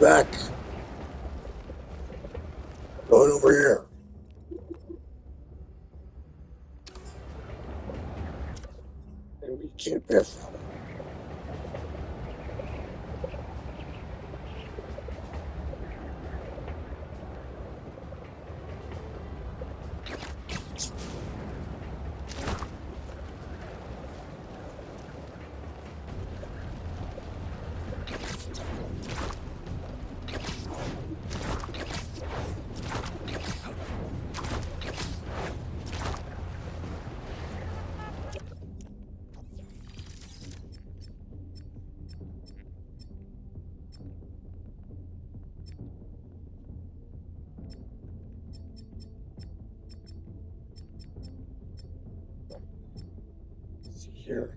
back. Going over here. And we can't pass that one. Here.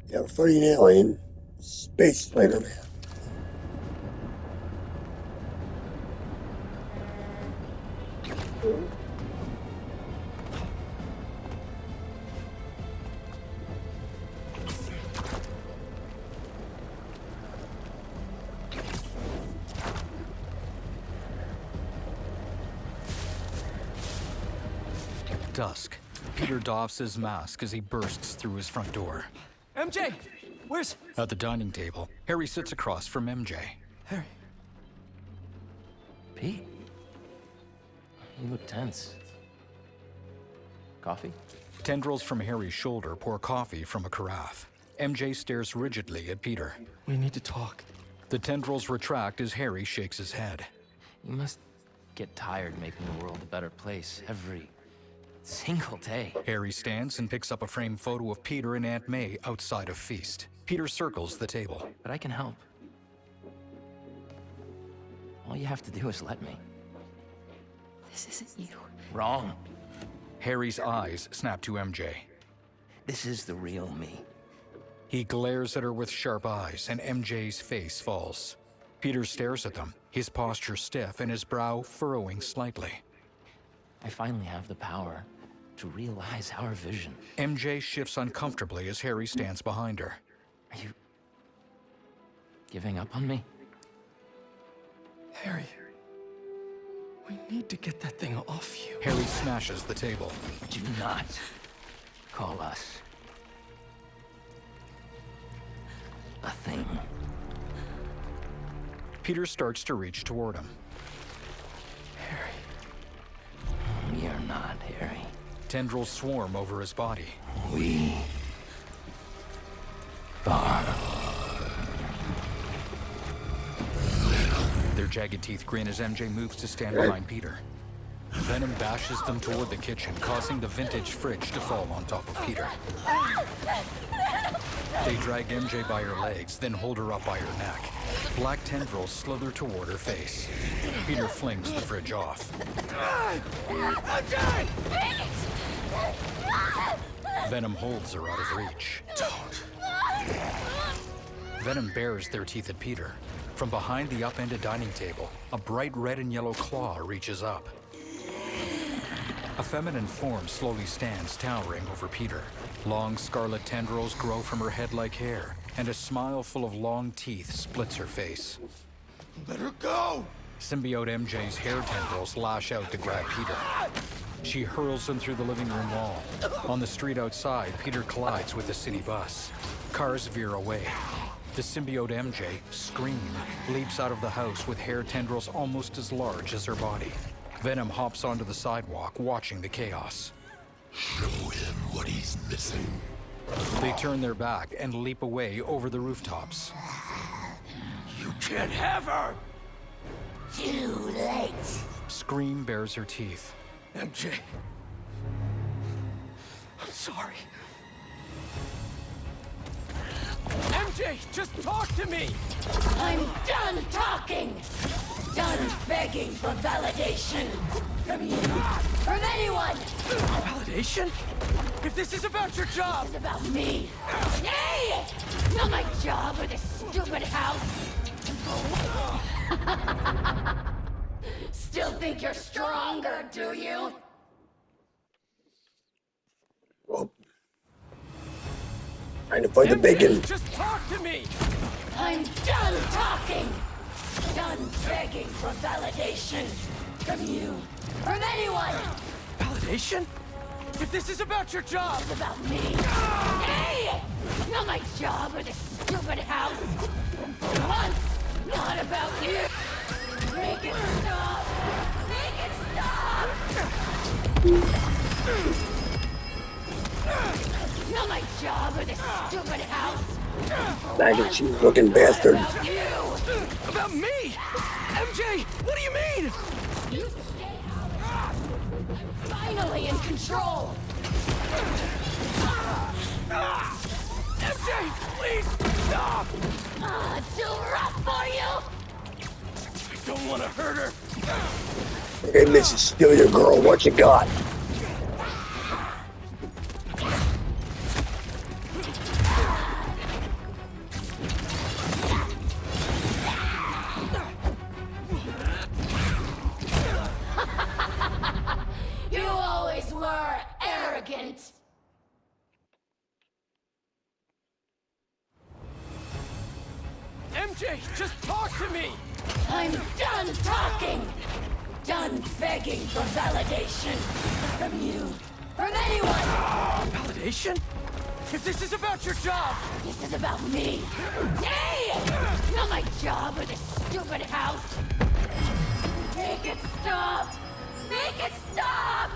Yeah, fighting alien, Space Spider-Man. Dusk. Peter doffs his mask as he bursts through his front door. MJ! Where's... At the dining table, Harry sits across from MJ. Harry. Pete? You look tense. Coffee? Tendrils from Harry's shoulder pour coffee from a carafe. MJ stares rigidly at Peter. We need to talk. The tendrils retract as Harry shakes his head. You must get tired making the world a better place every single day. Harry stands and picks up a framed photo of Peter and Aunt May outside of Feast. Peter circles the table. But I can help. All you have to do is let me. This isn't you. Wrong. Harry's eyes snap to MJ. This is the real me. He glares at her with sharp eyes, and MJ's face falls. Peter stares at them, his posture stiff and his brow furrowing slightly. I finally have the power to realize our vision. MJ shifts uncomfortably as Harry stands behind her. Are you giving up on me? Harry, we need to get that thing off you. Harry smashes the table. Do not call us a thing. Peter starts to reach toward him. We are not, Harry. Tendrils swarm over his body. We are. Their jagged teeth grin as MJ moves to stand behind Peter. Venom bashes them toward the kitchen, causing the vintage fridge to fall on top of Peter. They drag MJ by her legs, then hold her up by her neck. Black tendrils slither toward her face. Peter flings the fridge off. Venom holds her out of reach. Don't. Venom bares their teeth at Peter. From behind the upended dining table, a bright red and yellow claw reaches up. A feminine form slowly stands, towering over Peter. Long scarlet tendrils grow from her head like hair, and a smile full of long teeth splits her face. Let her go! Symbiote MJ's hair tendrils lash out to grab Peter. She hurls him through the living room wall. On the street outside, Peter collides with a city bus. Cars veer away. The symbiote MJ, Scream, leaps out of the house with hair tendrils almost as large as her body. Venom hops onto the sidewalk, watching the chaos. Show him what he's missing. They turn their back and leap away over the rooftops. You can't have her! Too late. Scream bares her teeth. MJ. I'm sorry. MJ, just talk to me! I'm done talking! Done begging for validation! From you. From anyone. Validation? If this is about your job! It's about me. Hey! Not my job or this stupid house. Still think you're stronger, do you? Well, trying to find the bacon. Just talk to me! I'm done talking! Done begging for validation. From you. From anyone! Validation? If this is about your job! It's about me. Hey! Not my job or this stupid house. For once, not about you. Make it stop! Make it stop! Not my job or this stupid house. Mac and cheese looking bastard. About you! About me? MJ, what do you mean? You stay out. I'm finally in control. MJ, please stop! Too rough for you? I don't want to hurt her. Okay, Mrs. Steal your girl. What you got? You always were arrogant. MJ, just talk to me! I'm done talking. Done begging for validation. From you. From anyone. Validation? If this is about your job! This is about me. Hey! Not my job or this stupid house. Make it stop! Make it stop!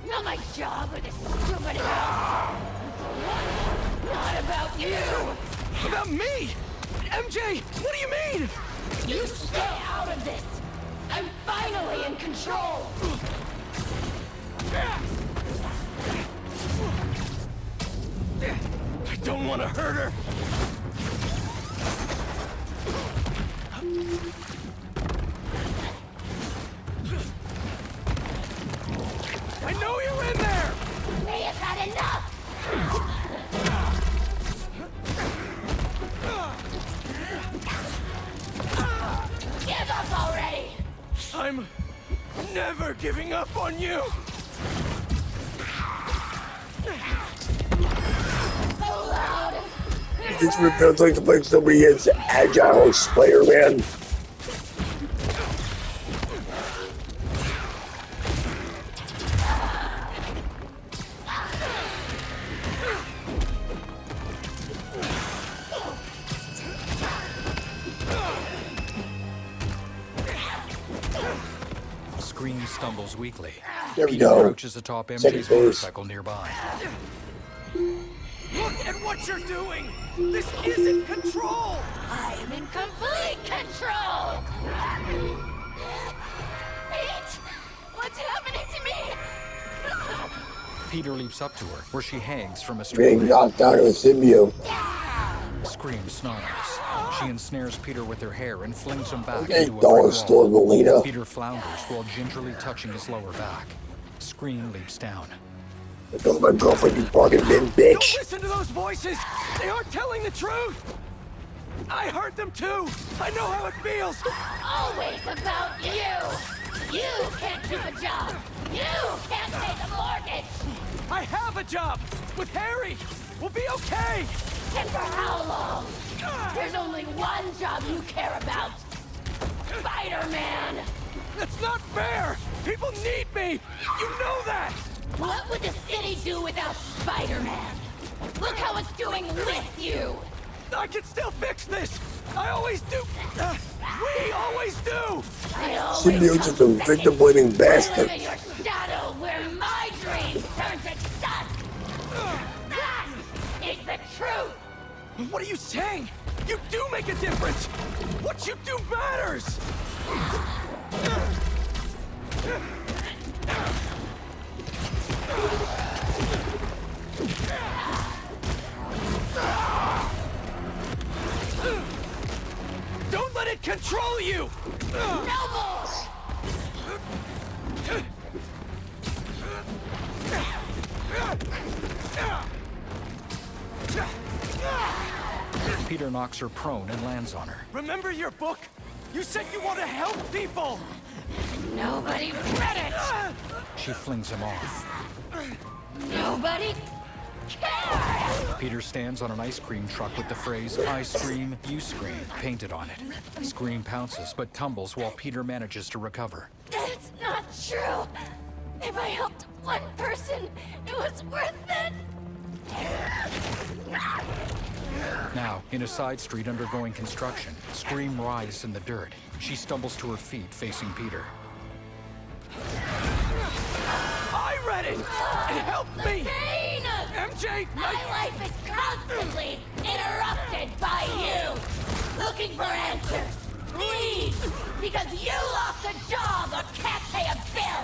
Not my job or this stupid house. Not about you! About me? MJ, what do you mean? You stay out of this! I'm finally in control! I don't want to hurt her. I know you're in there! May have had enough! Give up already! I'm never giving up on you! So loud! This feels like the place somebody is agile Spider-Man. Scream stumbles weakly. There we Peter go. approaches atop Second MJ's phase. motorcycle nearby. Look at what you're doing! This isn't control! I am in complete control! Pete! What's happening to me? Peter leaps up to her, where she hangs from a Being string. knocked out of a symbiote. Scream snarls. She ensnares Peter with her hair and flings him back Okay, into a dollar brick store, wall. Melina. Peter flounders while gingerly touching his lower back. Scream leaps down. I told my girlfriend you fucking bin Don't bitch. listen to those voices! They aren't telling the truth! I heard them too! I know how it feels! Always about you! You can't keep a job! You can't pay the mortgage! I have a job! With Harry! We'll be okay! And for how long? There's only one job you care about! Spider-Man! That's not fair! People need me! You know that! What would the city do without Spider-Man? Look how it's doing with you! I can still fix this! I always do! We always do! I always Symbiote's just a victim-blaming I bastard. live in your shadow where my dreams turn to dust! That is the truth! What are you saying? You do make a difference! What you do matters! Don't let it control control you! Noble! Peter knocks her prone and lands on her. Remember your book? You said you want to help people! Nobody read it! She flings him off. Nobody cared! Peter stands on an ice cream truck with the phrase, "I scream, you scream," painted on it. Scream pounces, but tumbles while Peter manages to recover. That's not true! If I helped one person, it was worth it! Now, in a side street undergoing construction, Scream writhes in the dirt. She stumbles to her feet, facing Peter. I read it! It helped me! Pain! MJ! My life is constantly interrupted by you! Looking for answers! Needs! Because you lost a job or can't pay a bill!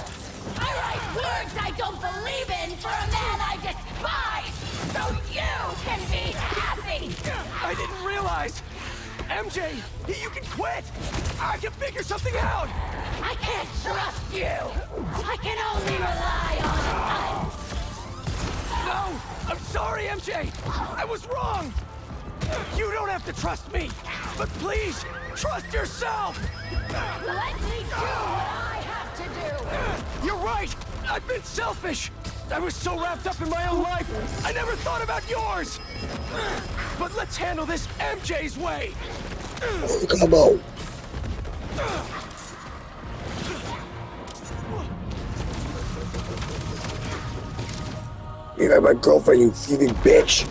I write words I don't believe in for a man I despise! So you can be happy! I didn't realize! MJ, you can quit! I can figure something out! I can't trust you! I can only rely on us! No! I'm sorry, MJ! I was wrong! You don't have to trust me! But please, trust yourself! Let me do what I have to do! You're right! I've been selfish! I was so wrapped up in my own life, I never thought about yours! But let's handle this MJ's way! Come on. You got my girlfriend, you thieving bitch.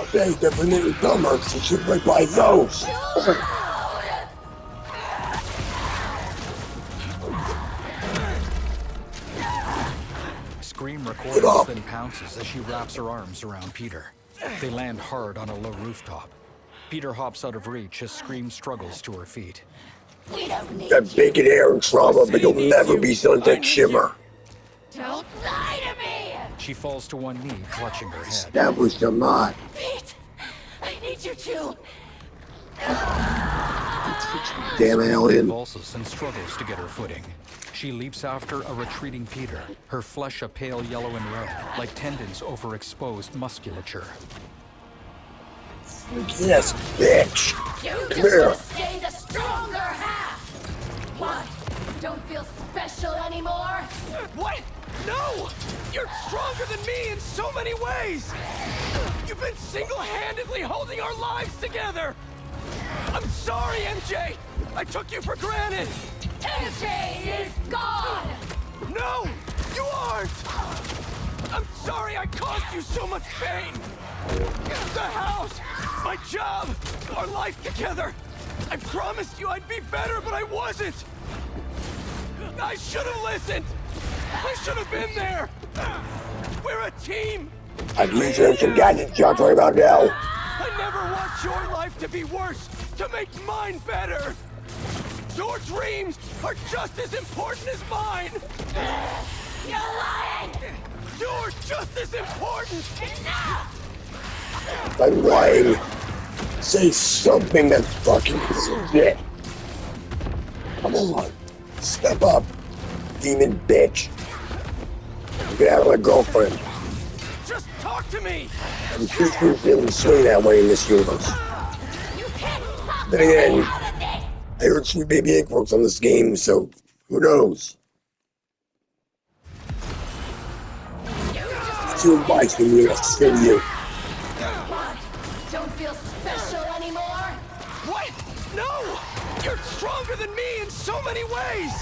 Okay, definitely dumber, so she's right by those. Scream recoils, then pounces as she wraps her arms around Peter. They land hard on a low rooftop. Peter hops out of reach as Scream struggles to her feet. We don't need That bacon hair and trauma, but you'll never be Sunset Shimmer. Don't lie to me! She falls to one knee, clutching her head. That was the mod. Pete! I need you to... Damn alien. Convulses and struggles to get her footing. She leaps after a retreating Peter, her flesh a pale yellow and red, like tendons over exposed musculature. Yes, bitch. You Come just here. want to stay the stronger half! What? Don't feel special anymore? What? No! You're stronger than me in so many ways! You've been single-handedly holding our lives together! I'm sorry, MJ! I took you for granted! MJ is gone! No! You aren't! I'm sorry I caused you so much pain! The house! My job! Our life together! I promised you I'd be better, but I wasn't! I should have listened! I should have been there! We're a team! I can use some gadgets you're talking about now. I never want your life to be worse, to make mine better! Your dreams are just as important as mine! You're lying! You're just as important! Enough! I'm lying. Say something that's fucking shit. Come on. Step up, demon bitch. Get out of my girlfriend. Just talk to me! I'm too feeling swing that way in this universe. You can't talk Then me again, out of this! I heard some baby ink works on this game, so who knows? You just Two advice from me, that's for you. what? Don't feel special anymore? What? No! You're stronger than me in so many ways!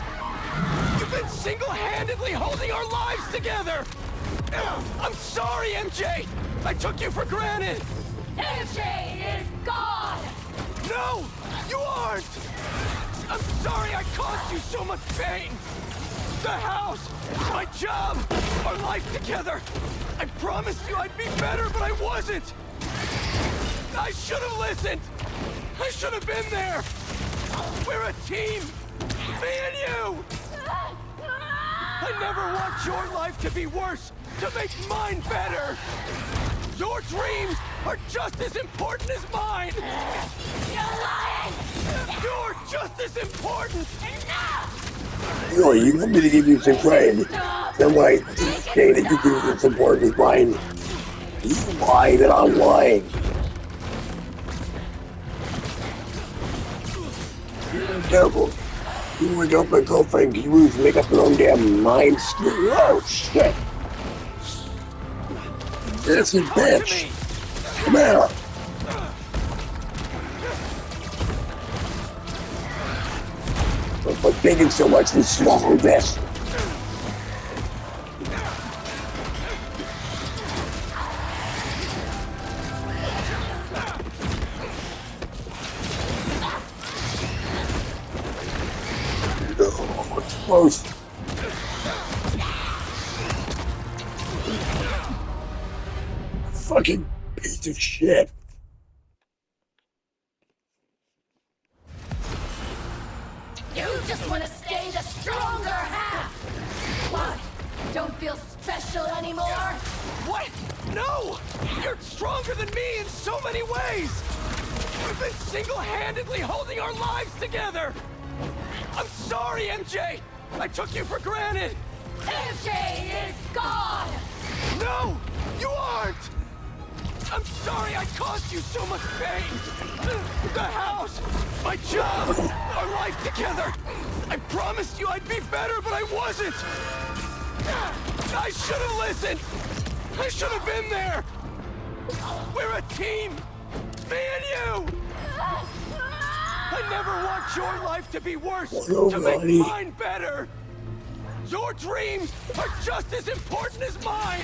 You've been single-handedly holding our lives together! I'm sorry, MJ! I took you for granted! MJ is gone! No! You aren't! I'm sorry I caused you so much pain! The house! My job! Our life together! I promised you I'd be better, but I wasn't! I should have listened! I should have been there! We're a team! Me and you! I never want your life to be worse, to make mine better. Your dreams are just as important as mine. You're lying! You're just as important. Enough! You want me to give you some credit? Then why say that you do this important as mine? You lie that I'm lying. You're careful. You wake up my girlfriend, you lose, make up your own damn mind. Oh shit! This is bitch. Come here. But thinking so much and swallow this. Oh, it's close. Fucking piece of shit. You just want to stay the stronger half! What? Don't feel special anymore? What? No! You're stronger than me in so many ways! We've been single-handedly holding our lives together! I'm sorry, MJ! I took you for granted! MJ is gone! No! You aren't! I'm sorry I caused you so much pain! The house! My job! Our life together! I promised you I'd be better, but I wasn't! I should have listened! I should have been there! We're a team! Me and you! I never want your life to be worse, to make mine better! Your dreams are just as important as mine!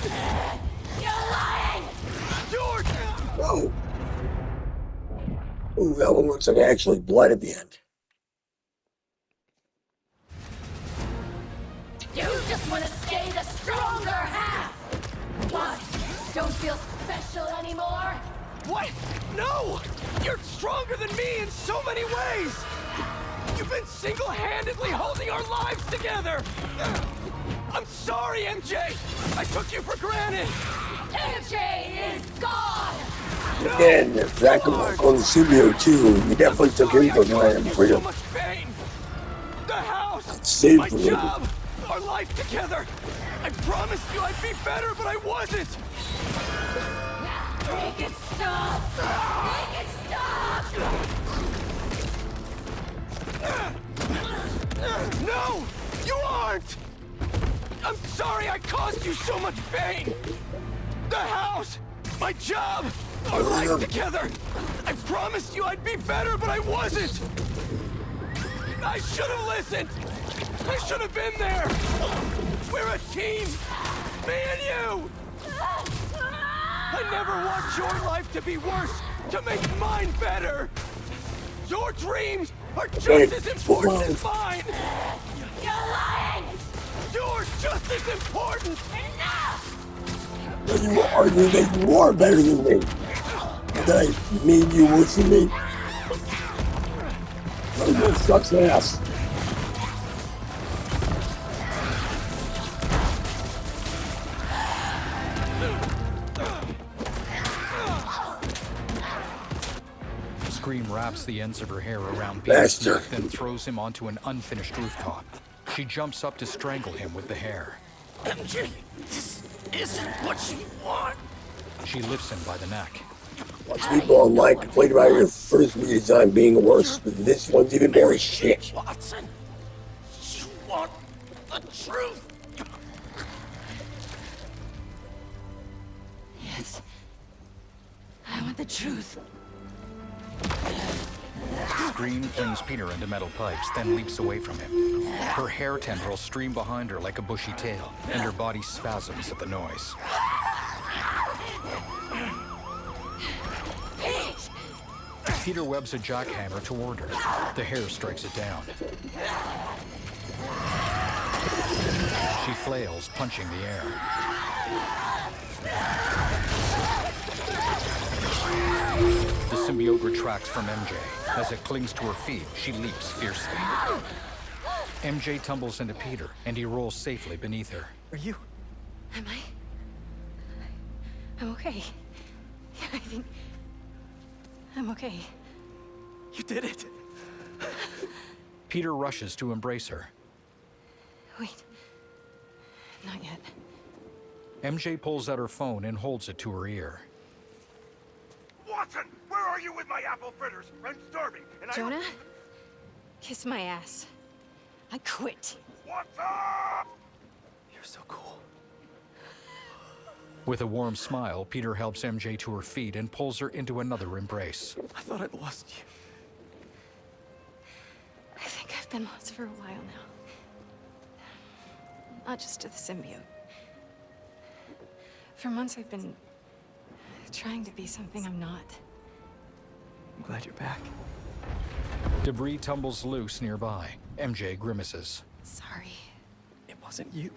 You're lying! You're... Oh. Ooh, that one looks like actually blood at the end. You just want to stay the stronger half! What? Don't feel special anymore? What? No! You're stronger than me in so many ways! You've been single-handedly holding our lives together! I'm sorry, MJ! I took you for granted! MJ is gone! Again, that could work on the symbiote too. You definitely took him for granted for So you. much pain! The house! Saved My for you. job! Our life together! I promised you I'd be better, but I wasn't! Make it stop! Make it stop! No! You aren't! I'm sorry I caused you so much pain! The house! My job! Our life together! I promised you I'd be better, but I wasn't! I should have listened! I should have been there! We're a team! Me and you! I never want your life to be worse, to make mine better! Your dreams are just as important as mine! You're lying! You're just as important! Enough! You argue that you are better than me. That I made you worse than me. That sucks ass. Scream wraps the ends of her hair around Peter's Bastard. neck, then throws him onto an unfinished rooftop. She jumps up to strangle him with the hair. MJ, this isn't what you want! She lifts him by the neck. Lots of people online complain about your first redesign being worse, but this one's even more shit. Watson, you want the truth! Yes. I want the truth. Scream flings Peter into metal pipes, then leaps away from him. Her hair tendrils stream behind her like a bushy tail, and her body spasms at the noise. Pete! Peter webs a jackhammer toward her. The hair strikes it down. She flails, punching the air. The symbiote retracts from MJ. As it clings to her feet, she leaps fiercely. MJ tumbles into Peter, and he rolls safely beneath her. Are you... Am I? I'm okay. I think I'm okay. You did it. Peter rushes to embrace her. Wait. Not yet. MJ pulls out her phone and holds it to her ear. Watson, where are you with my apple fritters? I'm starving, and Jonah? Kiss my ass. I quit. Watson! You're so cool. With a warm smile, Peter helps MJ to her feet and pulls her into another embrace. I thought I'd lost you. I think I've been lost for a while now. Not just to the symbiote. For months I've been trying to be something I'm not. I'm glad you're back. Debris tumbles loose nearby. MJ grimaces. Sorry. It wasn't you.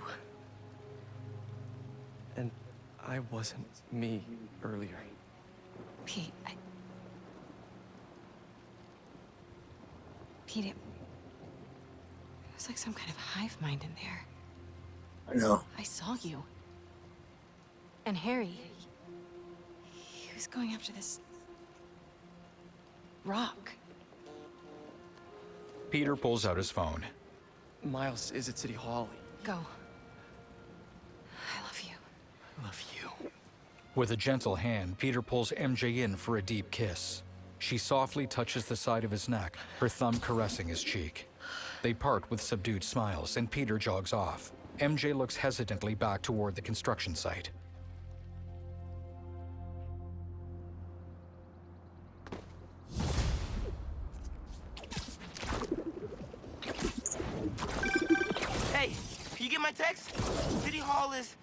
And I wasn't me earlier. Pete, Pete, it was like some kind of hive mind in there. I know. I saw you. And Harry, he was going after this rock. Peter pulls out his phone. Miles is at City Hall. Go. I love you. I love you. With a gentle hand, Peter pulls MJ in for a deep kiss. She softly touches the side of his neck, her thumb caressing his cheek. They part with subdued smiles, and Peter jogs off. MJ looks hesitantly back toward the construction site. Hey, you get my text? City Hall is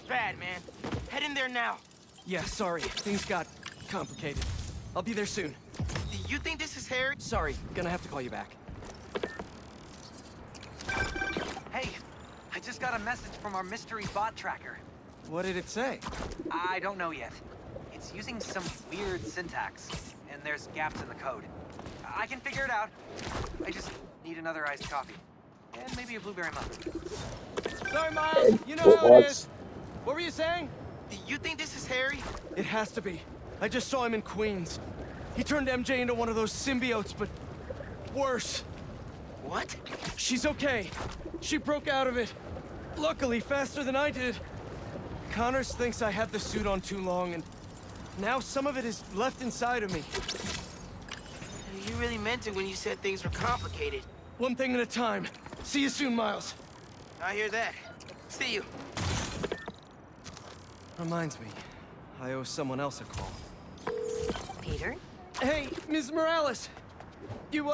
bad, man. Head in there now. Yeah, sorry. Things got complicated. I'll be there soon. You think this is Harry? Sorry, gonna have to call you back. Hey, I just got a message from our mystery bot tracker. What did it say? I don't know yet. It's using some weird syntax, and there's gaps in the code. I can figure it out. I just need another iced coffee. And maybe a blueberry muffin. Sorry, Miles. You know how it is. What were you saying? You think this is Harry? It has to be. I just saw him in Queens. He turned MJ into one of those symbiotes, but worse. What? She's okay. She broke out of it. Luckily, faster than I did. Connors thinks I had the suit on too long, and now some of it is left inside of me. You really meant it when you said things were complicated. One thing at a time. See you soon, Miles. I hear that. See you. Reminds me, I owe someone else a call. Peter? Hey, Ms. Morales. You,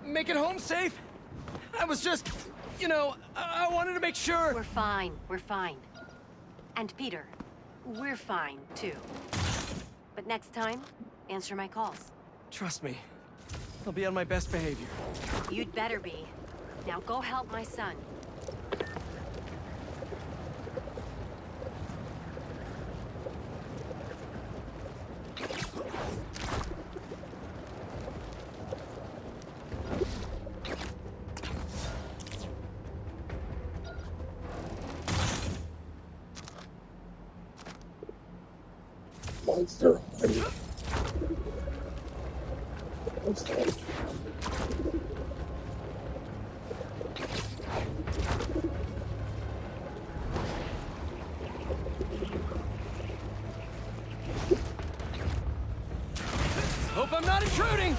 make it home safe? I was just, you know, I wanted to make sure. We're fine. We're fine. And Peter, we're fine, too. But next time, answer my calls. Trust me. I'll be on my best behavior. You'd better be. Now go help my son. Monster. Monster. Hope I'm not intruding!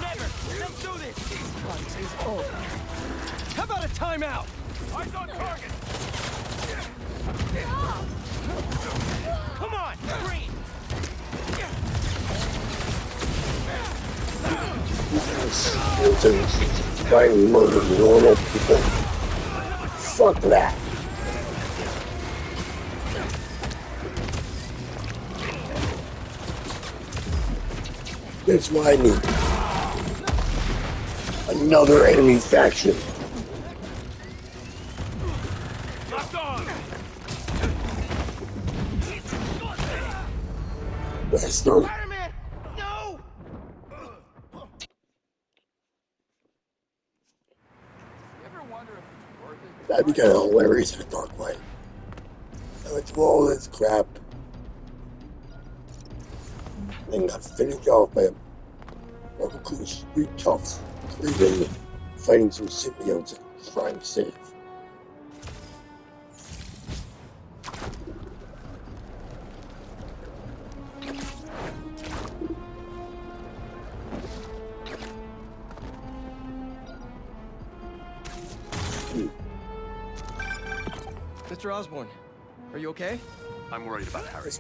Never! Let's do this! Christ is over. How about a timeout? Eyes on target! Come on! Green! It's trying to murder normal people. Fuck that. That's why I need another enemy faction. Locked on! Bastard. Spider-Man! No! That'd be kind of hilarious in a dark light. I went through all this crap then got finished off by a cool street toughs, Cleveland, fighting some symbiotes and trying to save. Mr. Osborn, are you okay? I'm worried about Harry.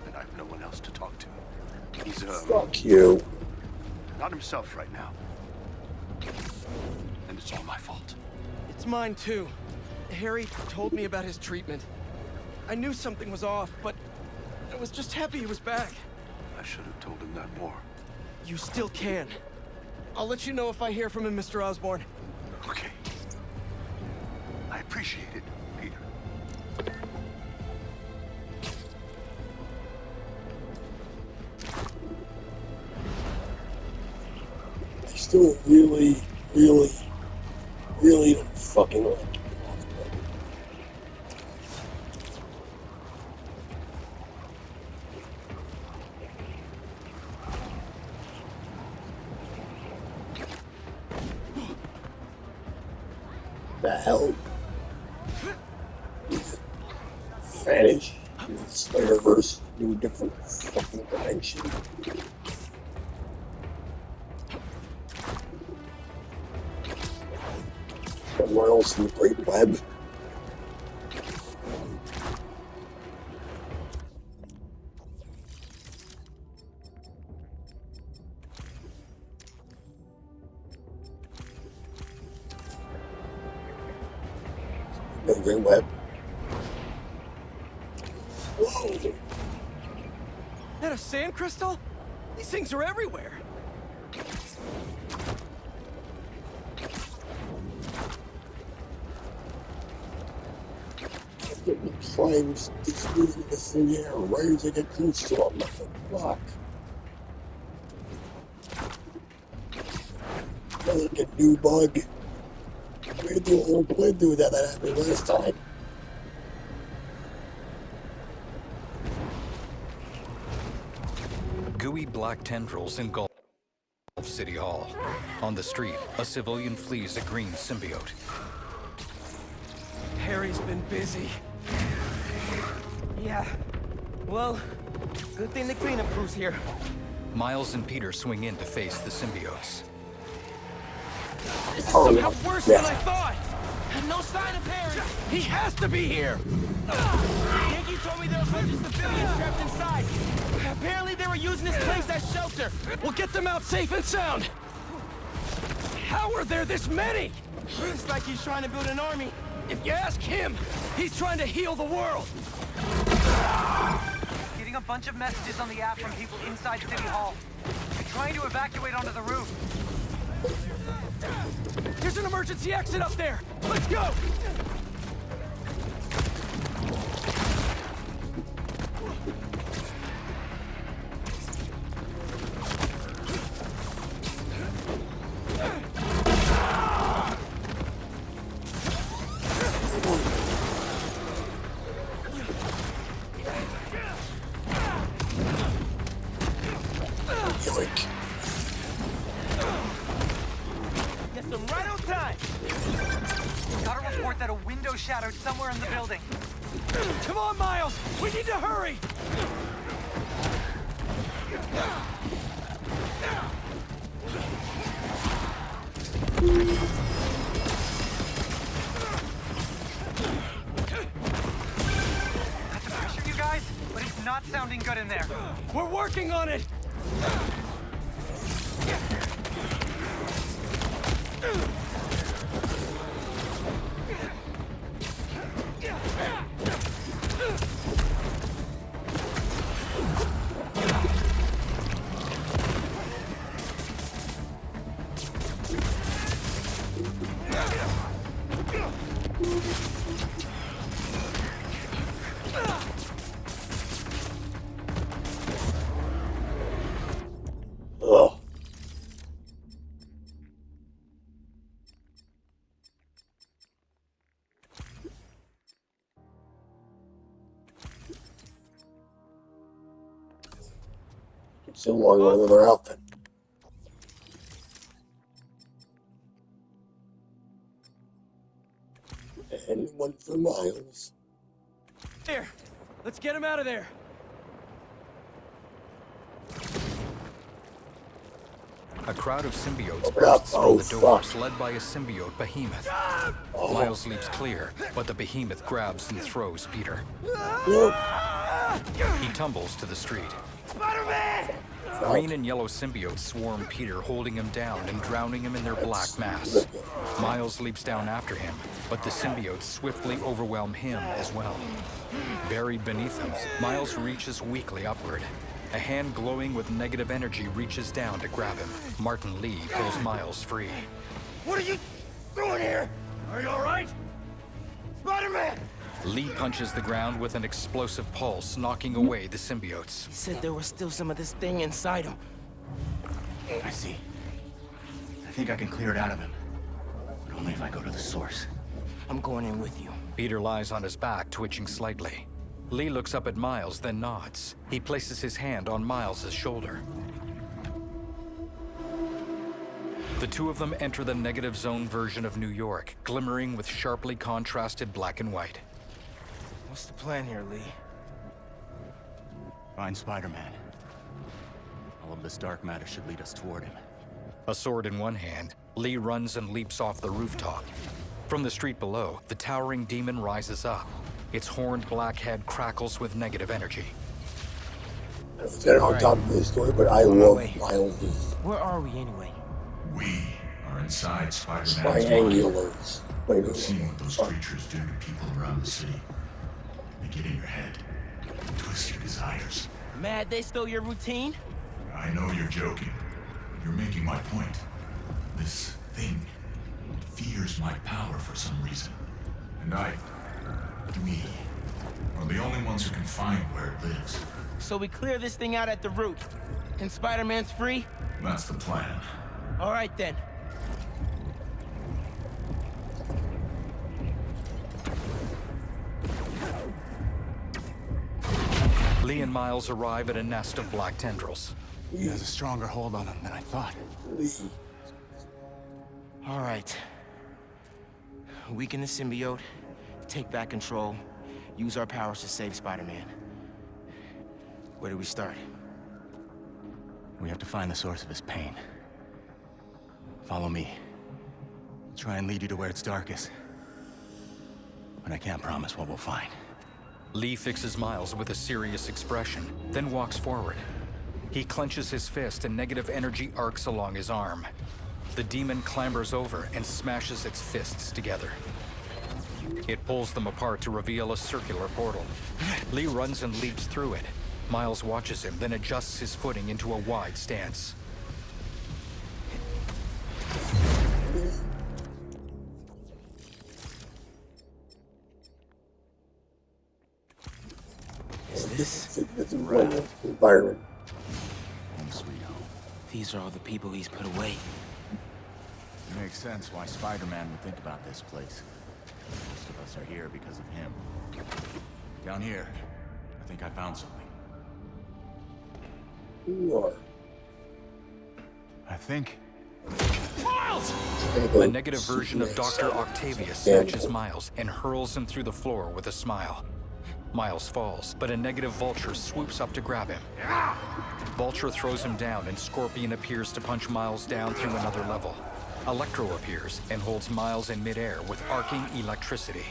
And I have no one else to talk to. He's, Fuck you. not himself right now. And it's all my fault. It's mine too. Harry told me about his treatment. I knew something was off, but I was just happy he was back. I should have told him that more. You still can. I'll let you know if I hear from him, Mr. Osborn. Okay. I appreciate it, Peter. I still really don't fucking like it. The hell? Vanish. Spider-Verse. New different fucking dimension. Somewhere else in the Great Web. The Great Web. Whoa! That a sand crystal? These things are everywhere. It climbs this moving in the air right as I get close to him. Fuck. That's like a new bug. I'm gonna do a whole playthrough that happened last time. Gooey black tendrils engulf City Hall. On the street, a civilian flees a green symbiote. Harry's been busy. Yeah. Well, good thing the cleanup crew's here. Miles and Peter swing in to face the symbiotes. This is somehow worse than I thought! No sign of Harry! He has to be here! Yankee told me there were a bunch of civilians trapped inside. Apparently they were using this place as shelter. We'll get them out safe and sound! How are there this many? Looks like he's trying to build an army. If you ask him, he's trying to heal the world! Getting a bunch of messages on the app from people inside City Hall. They're trying to evacuate onto the roof. There's an emergency exit up there! Let's go! Get them right on time. Got a report that a window shattered somewhere in the building. Come on, Miles! We need to hurry! Not to pressure you guys, but it's not sounding good in there. We're working on it! Still long on another outfit. And one for Miles. Here, let's get him out of there. A crowd of symbiotes bursts from the doors, led by a symbiote behemoth. Miles leaps clear, but the behemoth grabs and throws Peter. He tumbles to the street. Spider-Man! Green and yellow symbiotes swarm Peter, holding him down and drowning him in their black mass. Miles leaps down after him, but the symbiotes swiftly overwhelm him as well. Buried beneath him, Miles reaches weakly upward. A hand glowing with negative energy reaches down to grab him. Martin Lee pulls Miles free. What are you doing here? Are you all right? Spider-Man! Lee punches the ground with an explosive pulse, knocking away the symbiotes. He said there was still some of this thing inside him. I see. I think I can clear it out of him. But only if I go to the source. I'm going in with you. Peter lies on his back, twitching slightly. Lee looks up at Miles, then nods. He places his hand on Miles' shoulder. The two of them enter the negative zone version of New York, glimmering with sharply contrasted black and white. What's the plan here, Lee? Find Spider-Man. All of this dark matter should lead us toward him. A sword in one hand, Lee runs and leaps off the rooftop. From the street below, the towering demon rises up. Its horned black head crackles with negative energy. It's kind of on top of this story, but I love Miles'. Where are we anyway? We are inside Spider-Man's Triangulars. mind. You've seen what those creatures do to people around the city. They get in your head, twist your desires. Mad they stole your routine? I know you're joking, but you're making my point. This thing, it fears my power for some reason. And we are the only ones who can find where it lives. So we clear this thing out at the root, and Spider-Man's free? That's the plan. All right then. Lee and Miles arrive at a nest of black tendrils. He has a stronger hold on him than I thought. All right. Weaken the symbiote, take back control, use our powers to save Spider-Man. Where do we start? We have to find the source of his pain. Follow me. I'll try and lead you to where it's darkest. But I can't promise what we'll find. Lee fixes Miles with a serious expression, then walks forward. He clenches his fist and negative energy arcs along his arm. The demon clambers over and smashes its fists together. It pulls them apart to reveal a circular portal. Lee runs and leaps through it. Miles watches him, then adjusts his footing into a wide stance. Is this environment? Home sweet home. These are all the people he's put away. It makes sense why Spider-Man would think about this place. Most of us are here because of him. Down here, I think I found something. You are. I think... A negative version of Dr. Octavius snatches Miles and hurls him through the floor with a smile. Miles falls, but a negative Vulture swoops up to grab him. Vulture throws him down, and Scorpion appears to punch Miles down through another level. Electro appears and holds Miles in midair with arcing electricity.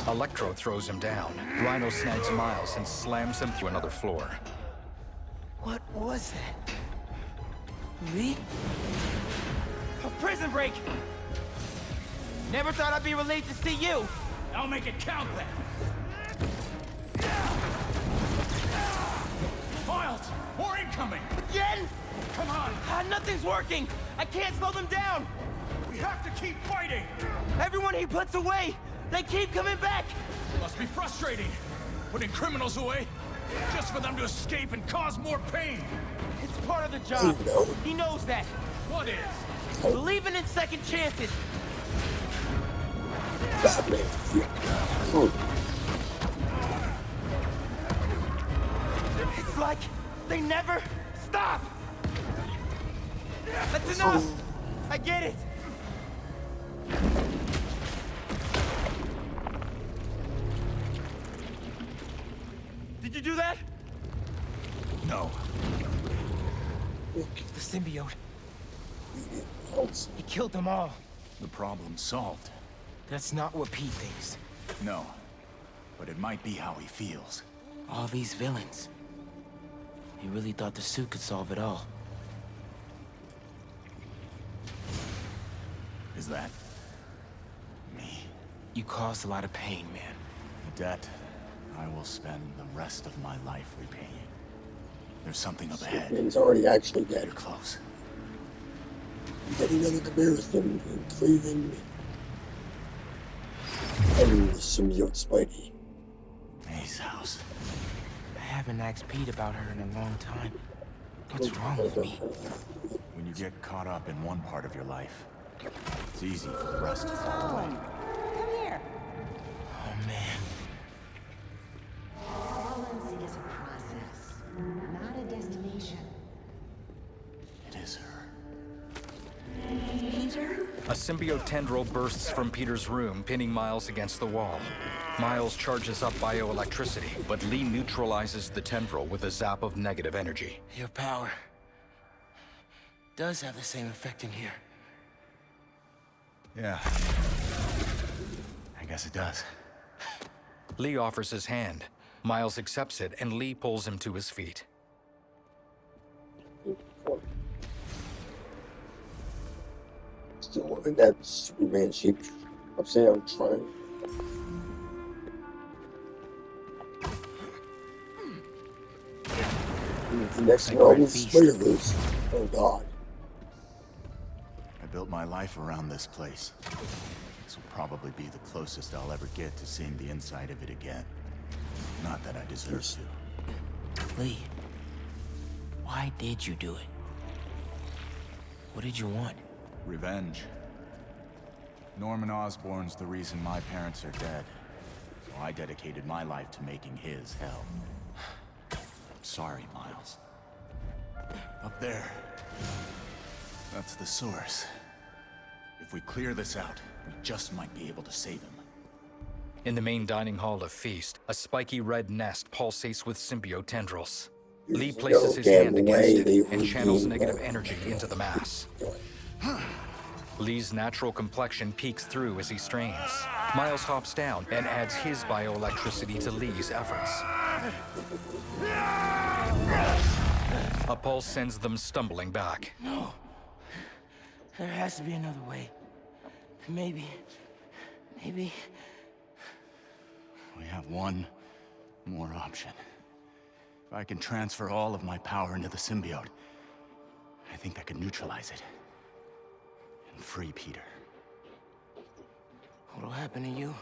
Electro throws him down. Rhino snags Miles and slams him through another floor. What was that? Lee? A prison break! Never thought I'd be relieved to see you! I'll make it count then! Miles! More incoming! Again? Come on! Nothing's working! I can't slow them down! We have to keep fighting! Everyone he puts away, they keep coming back! Must be frustrating, putting criminals away, just for them to escape and cause more pain! It's part of the job. He knows that. What is? Believing in second chances. It's like They never stop! That's enough! I get it! Did you do that? No. The symbiote. He killed them all. The problem's solved. That's not what Pete thinks. No. But it might be how he feels. All these villains. He really thought the suit could solve it all. Is that... me? You caused a lot of pain, man. A debt I will spend the rest of my life repaying. There's something up ahead. Superman's already actually dead. You're close. Getting another comparison in Cleveland and the symbiote Spidey. May's house. I haven't asked Pete about her in a long time. What's wrong with me? When you get caught up in one part of your life, it's easy for the rest to fall away. Come here. Oh, man. Balancing is a process, not a destination. It is her. Peter? A symbiote tendril bursts from Peter's room, pinning Miles against the wall. Miles charges up bioelectricity, but Lee neutralizes the tendril with a zap of negative energy. Your power does have the same effect in here. Yeah. I guess it does. Lee offers his hand. Miles accepts it, and Lee pulls him to his feet. Still in that Superman shape upside down triangle. The next one is Spider-Verse. Oh god. I built my life around this place. This will probably be the closest I'll ever get to seeing the inside of it again. Not that I deserve to. Lee, why did you do it? What did you want? Revenge. Norman Osborn's the reason my parents are dead. So I dedicated my life to making his hell. I'm sorry, Miles. Up there. That's the source. If we clear this out, we just might be able to save him. In the main dining hall of Feast, a spiky red nest pulsates with symbiote tendrils. Lee places his hand against it and channels negative energy into the mass. Lee's natural complexion peeks through as he strains. Miles hops down and adds his bioelectricity to Lee's efforts. A pulse sends them stumbling back. No. There has to be another way. Maybe... We have one more option. If I can transfer all of my power into the symbiote, I think that could neutralize it. And free Peter. What'll happen to you?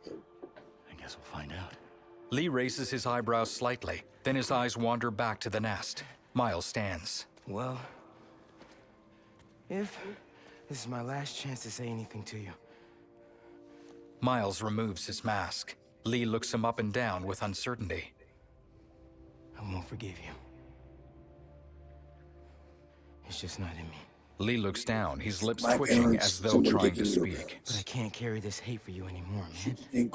I guess we'll find out. Lee raises his eyebrows slightly, then his eyes wander back to the nest. Miles stands. Well, if this is my last chance to say anything to you. Miles removes his mask. Lee looks him up and down with uncertainty. I won't forgive you. It's just not in me. Lee looks down, his lips twitching as though trying to speak. But I can't carry this hate for you anymore, man.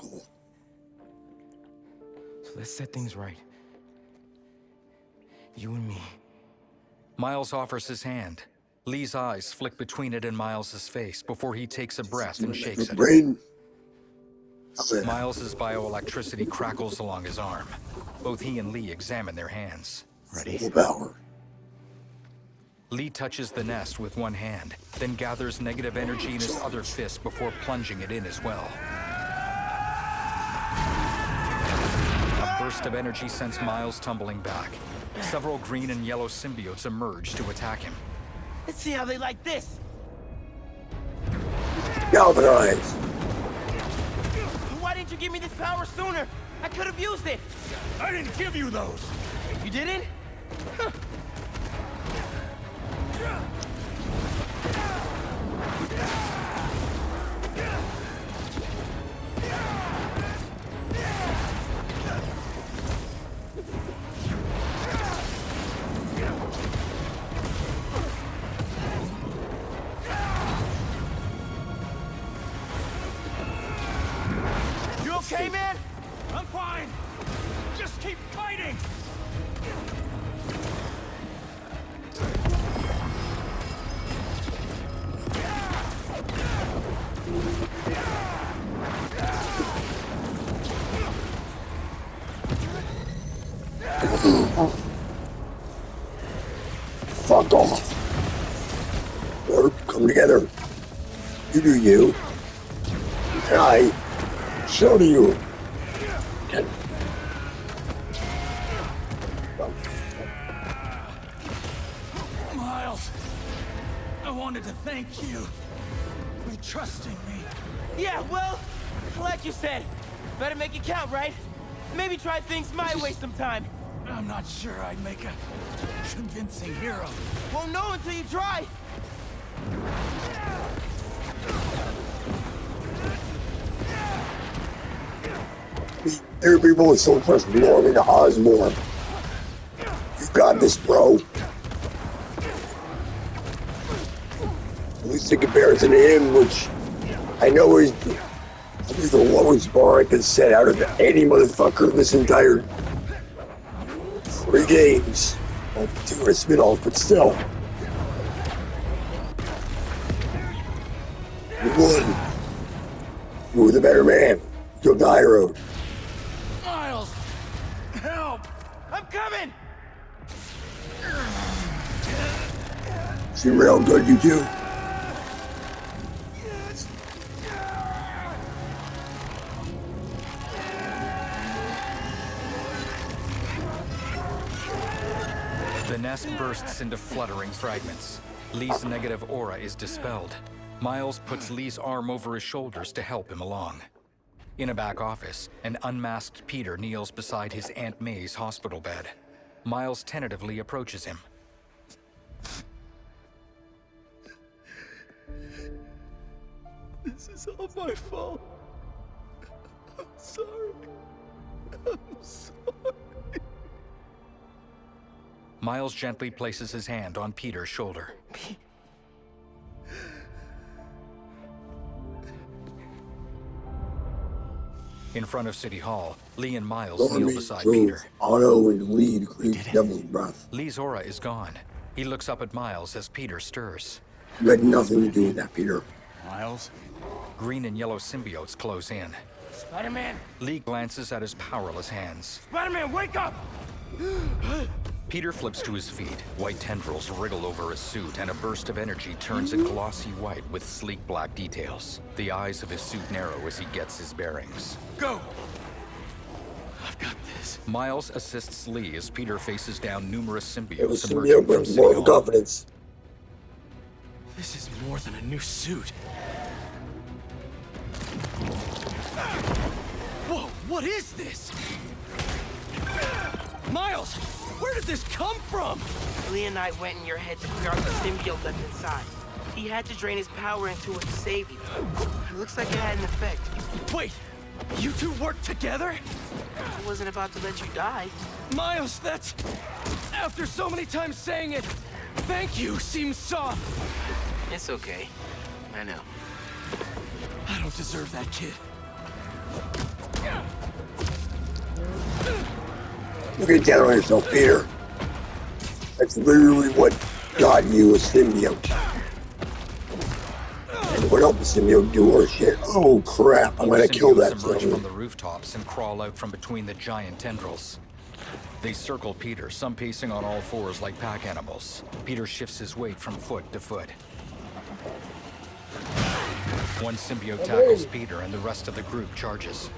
So let's set things right. You and me. Miles offers his hand. Lee's eyes flick between it and Miles's face before he takes a breath and shakes it. Miles's bioelectricity crackles along his arm. Both he and Lee examine their hands. Ready? Power. Lee touches the nest with one hand, then gathers negative energy in his other fist before plunging it in as well. A burst of energy sends Miles tumbling back. Several green and yellow symbiotes emerge to attack him. Let's see how they like this. Galvanize. Why didn't you give me this power sooner? I could have used it. I didn't give you those. You didn't? Huh. okay, man? I'm fine. Just keep fighting. Fuck off. Or come together. You do you. And I show to you. And Miles, I wanted to thank you for trusting me. Yeah, well, like you said, better make it count, right? Maybe try things my way sometime. I'm not sure I'd make a convincing hero. Won't know until you try. there are people with so much belonging to Osborn. You got this, bro. At least in comparison to him, which I know is probably the lowest bar I could set out of any motherfucker this entire 3 games. Well, 2 are a spin-off, but still. You won. You were the better man. You took the high road. Miles, help! I'm coming! See real good, you do. The nest bursts into fluttering fragments. Lee's negative aura is dispelled. Miles puts Lee's arm over his shoulders to help him along. In a back office, an unmasked Peter kneels beside his Aunt May's hospital bed. Miles tentatively approaches him. This is all my fault. I'm sorry. I'm sorry. Miles gently places his hand on Peter's shoulder. In front of City Hall, Lee and Miles kneel beside Peter. Otto and Lee to create Devil's Breath. Lee's aura is gone. He looks up at Miles as Peter stirs. You had nothing to do with that, Peter. Miles? Green and yellow symbiotes close in. Spider-Man! Lee glances at his powerless hands. Spider-Man, wake up! Peter flips to his feet. White tendrils wriggle over his suit, and a burst of energy turns it glossy white with sleek black details. The eyes of his suit narrow as he gets his bearings. Go! I've got this. Miles assists Lee as Peter faces down numerous It was symbiotes emerging symbiote from with City more Hall. confidence. This is more than a new suit. Whoa, what is this? Miles, where did this come from? Lee and I went in your head to clear out the symbiote that's inside. He had to drain his power into it to save you. It looks like it had an effect. Wait, you two worked together? I wasn't about to let you die. Miles, that's... After so many times saying it, thank you seems soft. It's okay. I know. I don't deserve that, kid. You get down on yourself, Peter. That's literally what got you a symbiote. And what helped the symbiote do more shit? Oh crap, I'm gonna kill that Symbiotes emerge thing. from the rooftops and crawl out from between the giant tendrils. They circle Peter, some pacing on all fours like pack animals. Peter shifts his weight from foot to foot. One symbiote tackles Peter and the rest of the group charges.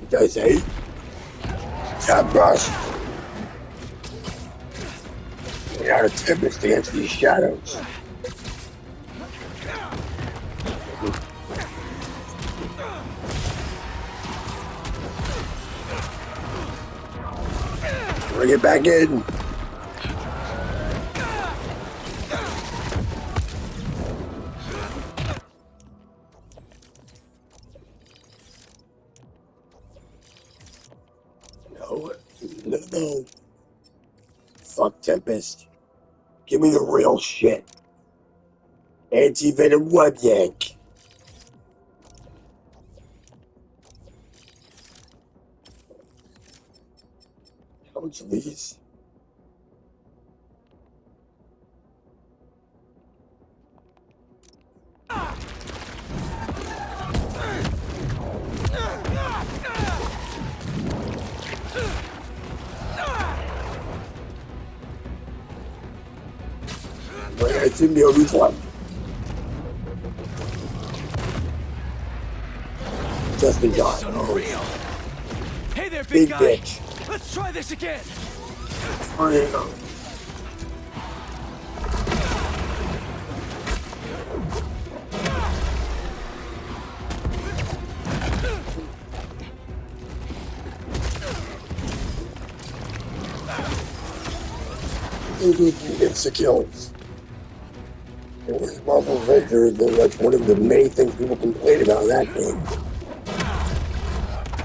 Does he? That burst. Get out of tempest against these shadows. Bring it back in. No. Fuck Tempest. Give me the real shit. Anti-venom web yank. Ouch, Lee's. I think the other one. Just in time. Unreal. Hey there, Big guy. bitch. Let's try this again. It's the kills. It was Marvel Avengers, and that's one of the many things people complain about in that game.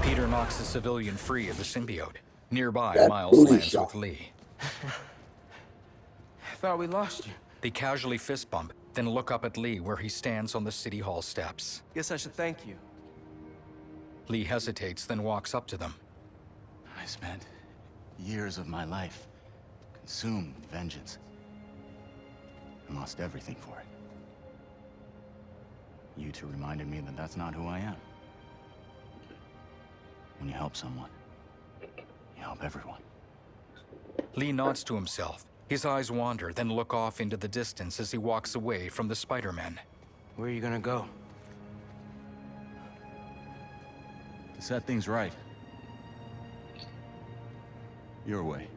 Peter knocks the civilian free of the symbiote. Nearby, That Miles booty lands shot. with Lee. I thought we lost you. They casually fist bump, then look up at Lee where he stands on the city hall steps. Guess I should thank you. Lee hesitates, then walks up to them. I spent years of my life consumed with vengeance and lost everything for it. You two reminded me that that's not who I am. When you help someone, you help everyone. Lee nods to himself. His eyes wander, then look off into the distance as he walks away from the Spider-Men. Where are you gonna go? To set things right. Your way.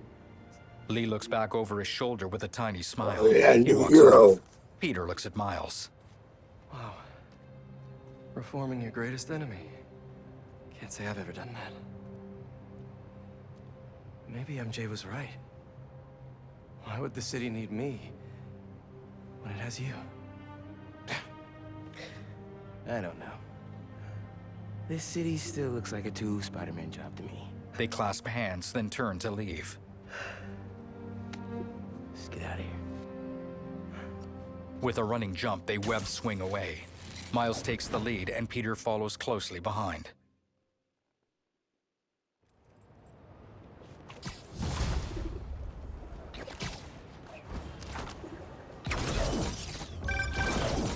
Lee looks back over his shoulder with a tiny smile. Oh, yeah, He new walks hero. off. Peter looks at Miles. Wow. Reforming your greatest enemy. Can't say I've ever done that. Maybe MJ was right. Why would the city need me when it has you? I don't know. This city still looks like a Spider-Man job to me. They clasp hands, then turn to leave. Let's get out of here. With a running jump, they web swing away. Miles takes the lead, and Peter follows closely behind.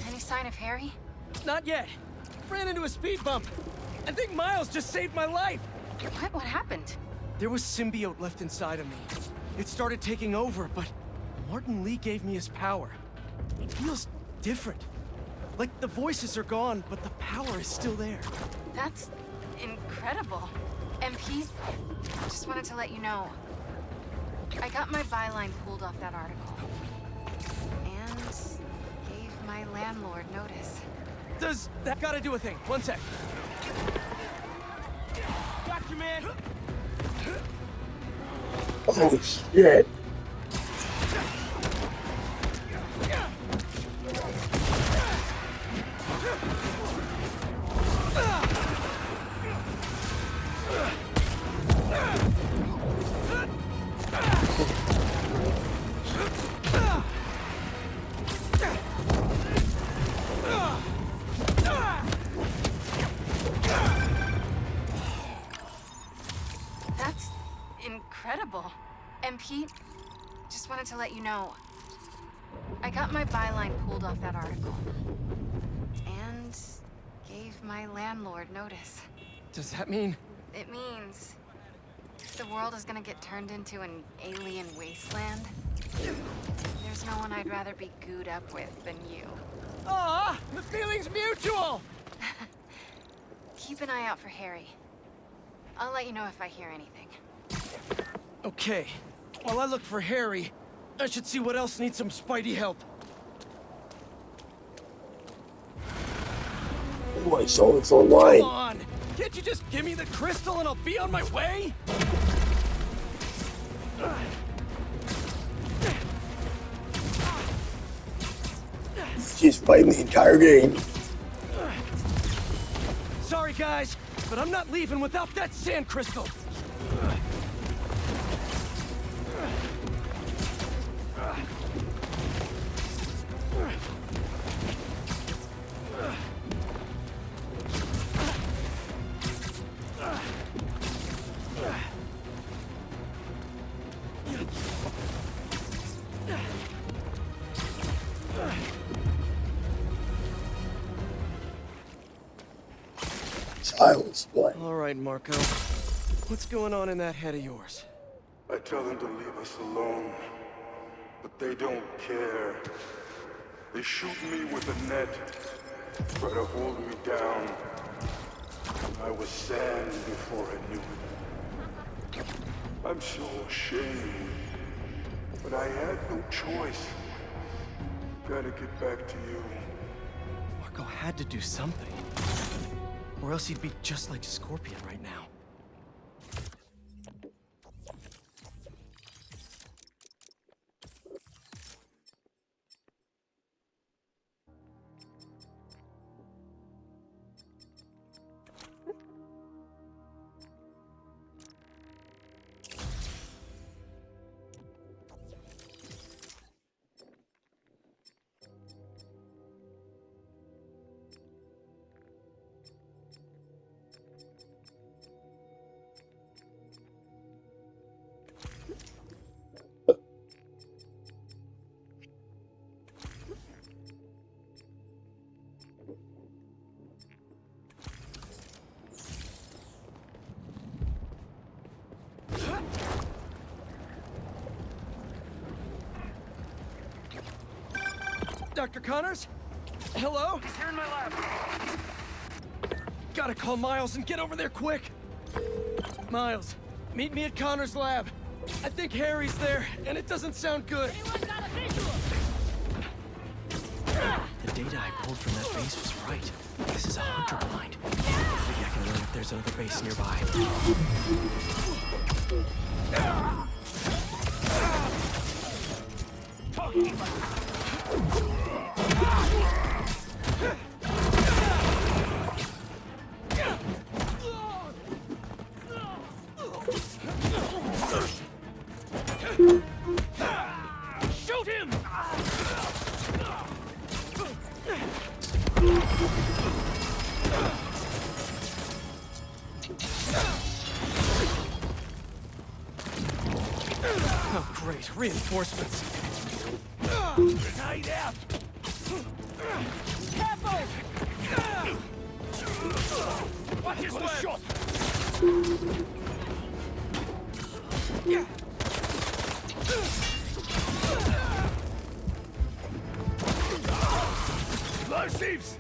Any sign of Harry? Not yet. Ran into a speed bump. I think Miles just saved my life. What happened? There was symbiote left inside of me. It started taking over, but Martin Lee gave me his power. It feels different. Like the voices are gone, but the power is still there. That's incredible. MP, just wanted to let you know. I got my byline pulled off that article. And gave my landlord notice. Does that gotta do a thing? One sec. Got you, man. Oh, shit. That's incredible. And Pete, just wanted to let you know. I got my byline pulled off that article. And gave my landlord notice. Does that mean? It means the world is gonna get turned into an alien wasteland. There's no one I'd rather be gooed up with than you. Aw, the feeling's mutual! Keep an eye out for Harry. I'll let you know if I hear anything. Okay. While I look for Harry, I should see what else needs some Spidey help. Oh, I saw this online. Come on! Can't you just give me the crystal and I'll be on my way? She's fighting the entire game. Sorry, guys, but I'm not leaving without that sand crystal. Silence play. All right, Marco. What's going on in that head of yours? I tell them to leave us alone, but they don't care. They shoot me with a net, try to hold me down. I was sand before I knew it. I'm so ashamed, but I had no choice. Gotta get back to you. Marco had to do something. Or else he'd be just like Scorpion right now. Dr. Connors? Hello? He's here in my lab. Gotta call Miles and get over there quick. Miles, meet me at Connor's lab. I think Harry's there, and it doesn't sound good. Anyone got a visual? The data I pulled from that base was right. This is a hunter blind. Maybe I can learn if there's another base nearby. Shoot him! Oh, great. Reinforcements. Tied out! Careful! Watch his left! Shot! Live thieves!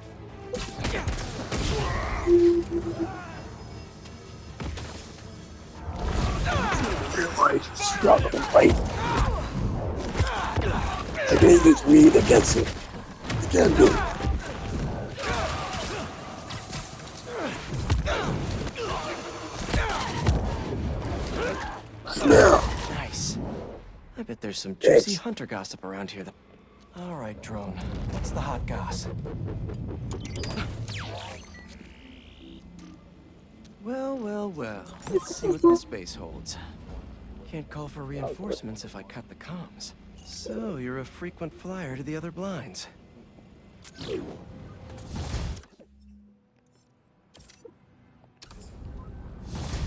Realize struggle, right? I can use weed against it. I can't do it. Now. Nice. I bet there's some juicy hunter gossip around here. All right, drone. What's the hot goss? Well. Let's see what this base holds. Can't call for reinforcements if I cut the comms. So, you're a frequent flyer to the other blinds.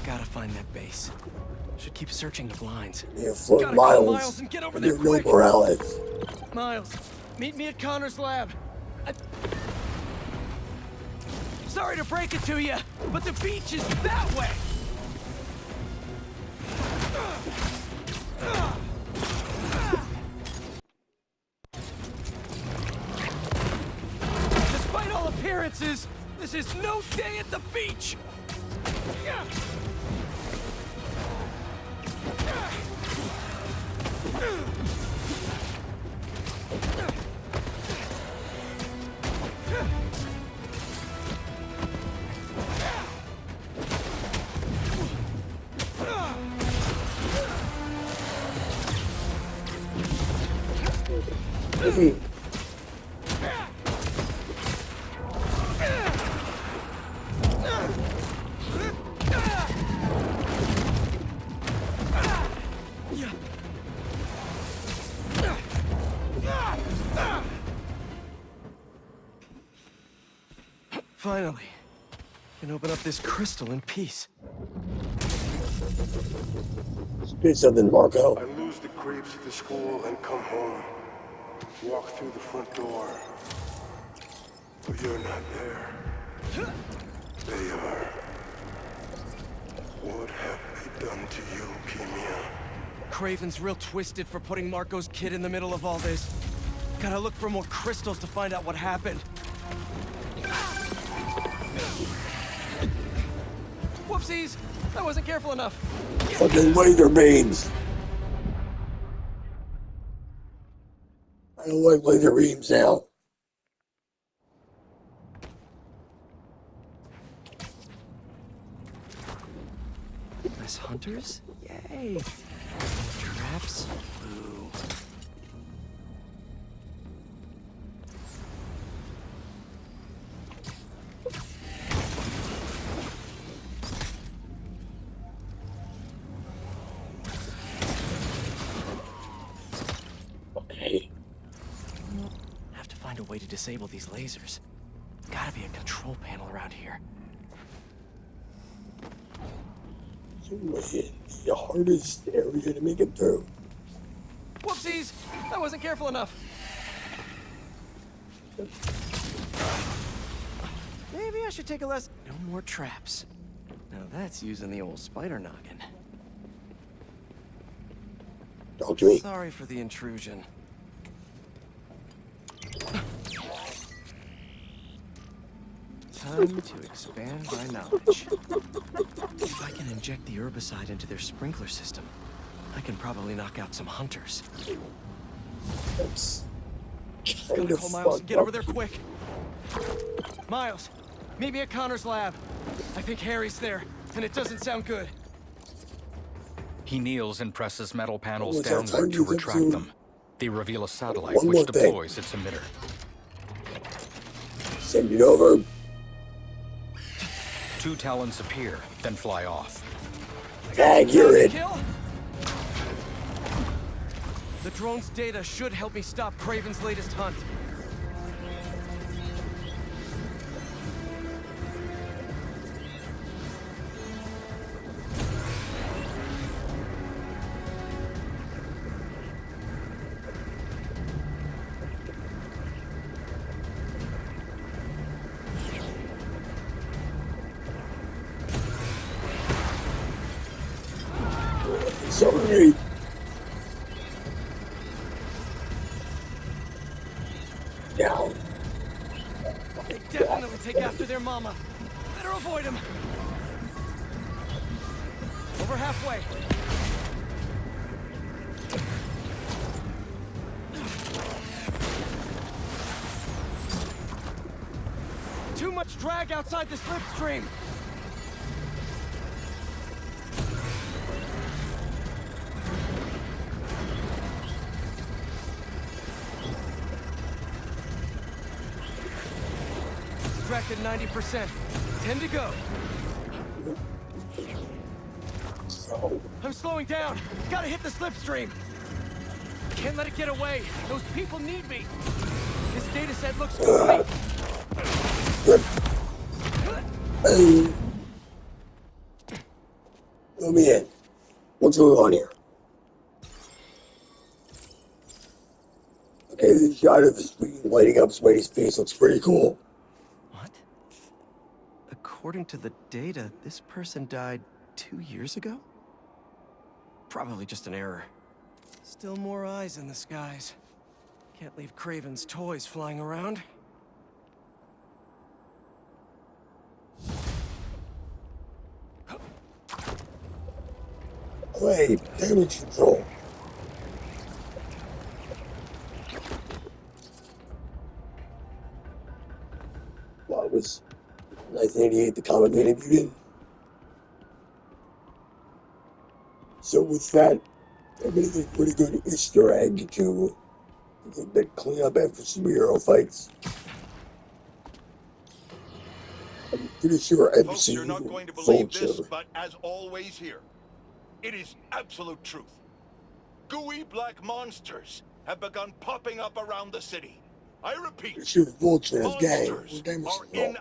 Gotta find that base. Should keep searching the blinds. Yeah, for Gotta Miles. call Miles and get over there No quick. Morales. Miles, meet me at Connor's lab. Sorry to break it to you, but the beach is that way. Despite all appearances, this is no day at the beach. Finally, can open up this crystal in peace. Do something, Marco. I lose the creeps at the school and come home. Walk through the front door. But you're not there. They are. What have they done to you, Kimia? Craven's real twisted for putting Marco's kid in the middle of all this. Gotta look for more crystals to find out what happened. Whoopsies! I wasn't careful enough. Fucking laser beams. I don't like laser beams now. Less hunters? Yay! Traps? Boo. Okay. Have to find a way to disable these lasers. Gotta be a control panel around here. The hardest area to make it through. Whoopsies! I wasn't careful enough. Maybe I should take a lesson. No more traps. Now that's using the old spider noggin. Talk to me. Sorry for the intrusion. Time to expand my knowledge. If I can inject the herbicide into their sprinkler system, I can probably knock out some hunters. That's Gotta call Miles and get over there quick. Miles, meet me at Connor's lab. I think Harry's there, and it doesn't sound good. He kneels and presses metal panels Was that downward to time retract to- them. They reveal a satellite One which more thing. deploys its emitter. Send it over. 2 talons appear, then fly off. Accurate. Kill? The drone's data should help me stop Craven's latest hunt. Sorry. Down. They definitely take after their mama. Better avoid him. Over halfway. Too much drag outside the slipstream. Extracted 90%. 10 to go. So, I'm slowing down. Gotta hit the slipstream. Can't let it get away. Those people need me. This data set looks complete. let me in. What's going on here? Okay, the shot of the screen lighting up Spidey's face looks pretty cool. What? According to the data, this person died 2 years ago? Probably just an error. Still more eyes in the skies. Can't leave Craven's toys flying around. Hey, damage control. Well, it was 1988, the comic made mutant. So with that, I'm gonna get a pretty good Easter egg to get a bit clean up after superhero fights. I'm pretty sure Folks, MC you're not going to believe this, Vulture. but as always here, it is absolute truth. Gooey black monsters have begun popping up around the city. I repeat, Vulture has gang. monsters His name is are in